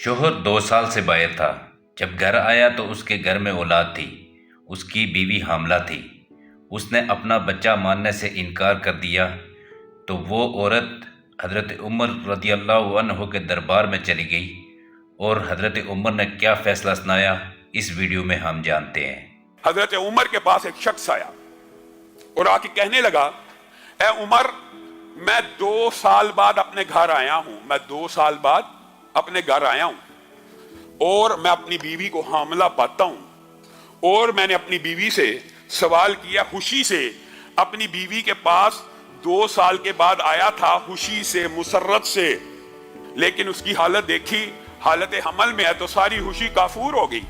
شوہر 2 سال سے باہر تھا۔ جب گھر آیا تو اس کے گھر میں اولاد تھی۔ اس کی بیوی حاملہ تھی۔ اس نے اپنا بچہ ماننے سے انکار کر دیا تو وہ عورت حضرت عمر رضی اللہ عنہ کے دربار میں چلی گئی، اور حضرت عمر نے کیا فیصلہ سنایا اس ویڈیو میں ہم جانتے ہیں۔ حضرت عمر کے پاس ایک شخص آیا اور آ کے کہنے لگا، اے عمر، میں 2 سال بعد اپنے گھر آیا ہوں، میں 2 سال بعد اپنے گھر آیا ہوں اور میں اپنی بیوی کو حاملہ پاتا ہوں، اور میں نے اپنی بیوی سے سوال کیا، خوشی سے اپنی بیوی کے پاس 2 سال کے بعد آیا تھا، خوشی سے، مسرت سے، لیکن اس کی حالت دیکھی، حالت حمل میں ہے تو ساری خوشی کافور ہو گئی،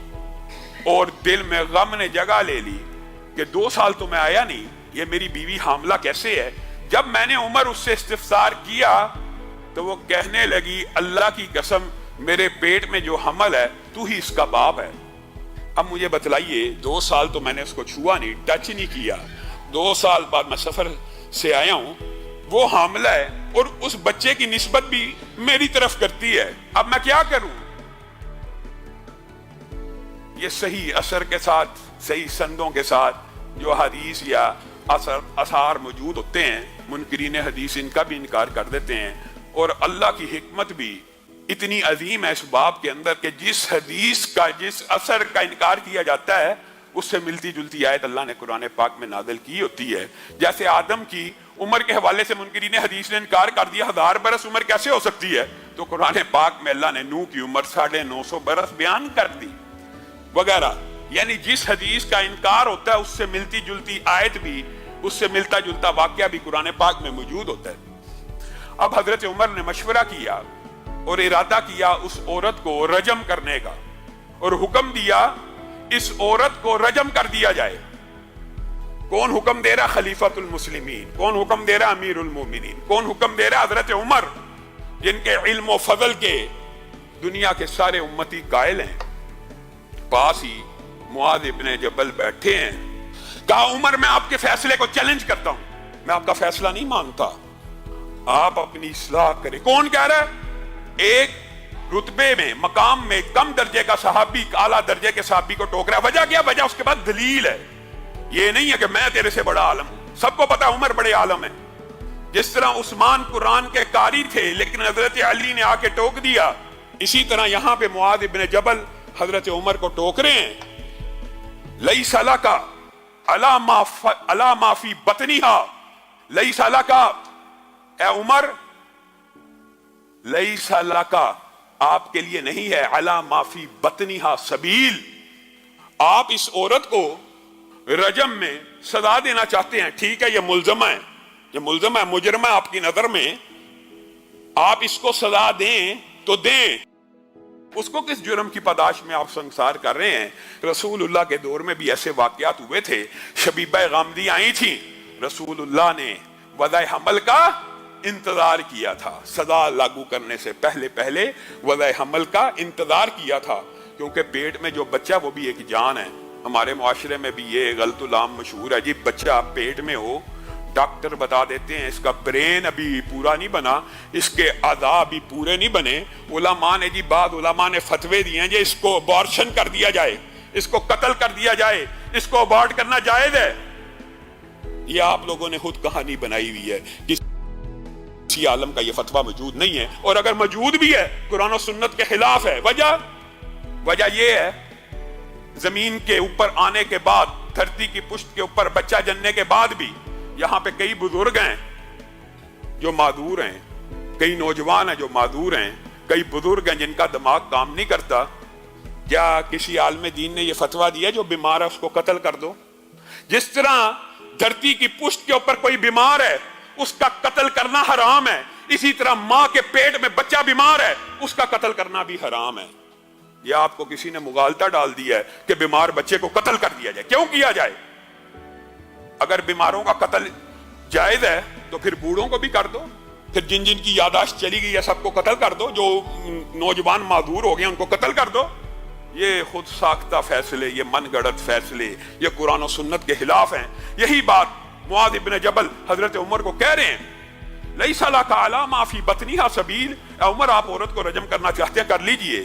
اور دل میں غم نے جگہ لے لی کہ 2 سال تو میں آیا نہیں، یہ میری بیوی حاملہ کیسے ہے؟ جب میں نے عمر اس سے استفسار کیا تو وہ کہنے لگی، اللہ کی قسم، میرے پیٹ میں جو حمل ہے تو ہی اس کا باپ ہے۔ اب مجھے بتلائیے، 2 سال تو میں نے اس کو چھوا نہیں، ٹچ نہیں کیا، 2 سال بعد میں سفر سے آیا ہوں، وہ حاملہ ہے اور اس بچے کی نسبت بھی میری طرف کرتی ہے، اب میں کیا کروں؟ یہ صحیح اثر کے ساتھ، صحیح سندوں کے ساتھ جو حدیث یا اثار موجود ہوتے ہیں، منکرین حدیث ان کا بھی انکار کر دیتے ہیں، اور اللہ کی حکمت بھی اتنی عظیم ہے اس باب کے اندر کہ جس حدیث کا، جس اثر کا انکار کیا جاتا ہے اس سے ملتی جلتی آیت اللہ نے قرآن پاک میں نازل کی ہوتی ہے۔ جیسے آدم کی عمر کے حوالے سے منکرین حدیث نے انکار کر دیا، 1000 برس عمر کیسے ہو سکتی ہے؟ تو قرآن پاک میں اللہ نے نوح کی عمر 950 برس بیان کر دی وغیرہ۔ یعنی جس حدیث کا انکار ہوتا ہے اس سے ملتی جلتی آیت بھی، اس سے ملتا جلتا واقعہ بھی قرآن پاک میں موجود ہوتا ہے۔ اب حضرت عمر نے مشورہ کیا اور ارادہ کیا اس عورت کو رجم کرنے کا، اور حکم دیا اس عورت کو رجم کر دیا جائے۔ کون حکم دے رہا؟ خلیفۃ المسلمین۔ کون حکم دے رہا؟ امیر المومنین۔ کون حکم دے رہا؟ حضرت عمر، جن کے علم و فضل کے دنیا کے سارے امتی قائل ہیں۔ پاس ہی معاذ ابن جبل بیٹھے ہیں، کہا، عمر، میں آپ کے فیصلے کو چیلنج کرتا ہوں، میں آپ کا فیصلہ نہیں مانتا، آپ اپنی اصلاح کریں۔ کون کہہ رہا ہے؟ ایک رتبے میں، مقام میں کم درجے کا صحابی اعلیٰ درجے کے صحابی کو ٹوک رہا ہے۔ وجہ کیا؟ وجہ اس کے بعد دلیل ہے۔ یہ نہیں ہے کہ میں تیرے سے بڑا عالم ہوں، سب کو پتا عمر بڑے عالم ہیں۔ جس طرح عثمان قرآن کے قاری تھے لیکن حضرت علی نے آ کے ٹوک دیا، اسی طرح یہاں پہ معاذ ابن جبل حضرت عمر کو ٹوک رہے ہیں۔ لیس لک علی ما فی بطنہا، لیس لک، اے عمر، لیس لک، آپ کے لیے نہیں ہے، علی ما فی بطنہا سبیل، آپ اس عورت کو رجم میں سزا دینا چاہتے ہیں، ٹھیک ہے، یہ ملزمہ ہے، یہ ملزمہ ہے، مجرمہ آپ کی نظر میں، آپ اس کو سزا دیں تو دیں۔ اس کو کس جرم کی پاداش میں آپ سنسار کر رہے ہیں؟ رسول اللہ کے دور میں بھی ایسے واقعات ہوئے تھے، شبیبہ غامدی آئی تھی، رسول اللہ نے وضع حمل کا انتظار کیا تھا، سزا لاگو کرنے سے پہلے وضع حمل کا انتظار کیا تھا، کیونکہ پیٹ میں جو بچہ وہ بھی ایک جان ہے۔ ہمارے معاشرے میں بھی یہ غلط العام مشہور ہے، جی بچہ پیٹ میں ہو، ڈاکٹر بتا دیتے ہیں اس کا برین ابھی پورا نہیں بنا، اس کے اعضاء بھی پورے نہیں بنے، علماء نے، جی بعض علماء نے فتوے دیے ہیں، جی اس کو ابارشن کر دیا جائے، اس کو قتل کر دیا جائے، اس کو ابارٹ کرنا جائز ہے۔ یہ آپ لوگوں نے خود کہانی بنائی ہوئی ہے، کسی عالم کا یہ فتویٰ موجود نہیں ہے، اور اگر موجود بھی ہے قرآن و سنت کے خلاف ہے۔ وجہ یہ ہے، زمین کے اوپر آنے کے بعد، دھرتی کی پشت کے اوپر بچہ جننے کے بعد بھی یہاں پہ کئی بزرگ ہیں جو معذور ہیں، کئی نوجوان ہیں جو معذور ہیں، کئی بزرگ ہیں جن کا دماغ کام نہیں کرتا۔ کیا کسی عالم دین نے یہ فتویٰ دیا جو بیمار ہے اس کو قتل کر دو؟ جس طرح دھرتی کی پشت کے اوپر کوئی بیمار ہے اس کا قتل کرنا حرام ہے، اسی طرح ماں کے پیٹ میں بچہ بیمار ہے اس کا قتل کرنا بھی حرام ہے۔ یہ آپ کو کسی نے مغالطہ ڈال دیا ہے کہ بیمار بچے کو قتل کر دیا جائے۔ کیوں کیا جائے؟ اگر بیماروں کا قتل جائز ہے تو پھر بوڑھوں کو بھی کر دو، پھر جن کی یاداشت چلی گئی ہے سب کو قتل کر دو، جو نوجوان معذور ہو گئے ان کو قتل کر دو۔ یہ خود ساختہ فیصلے، یہ من گڑت فیصلے، یہ قرآن و سنت کے خلاف ہیں۔ یہی بات معاذ ابن جبل حضرت عمر کو کہہ رہے ہیں، لیس لک علی ما فی بطنہا سبیل، اے عمر، آپ عورت کو رجم کرنا چاہتے ہیں کر لیجئے،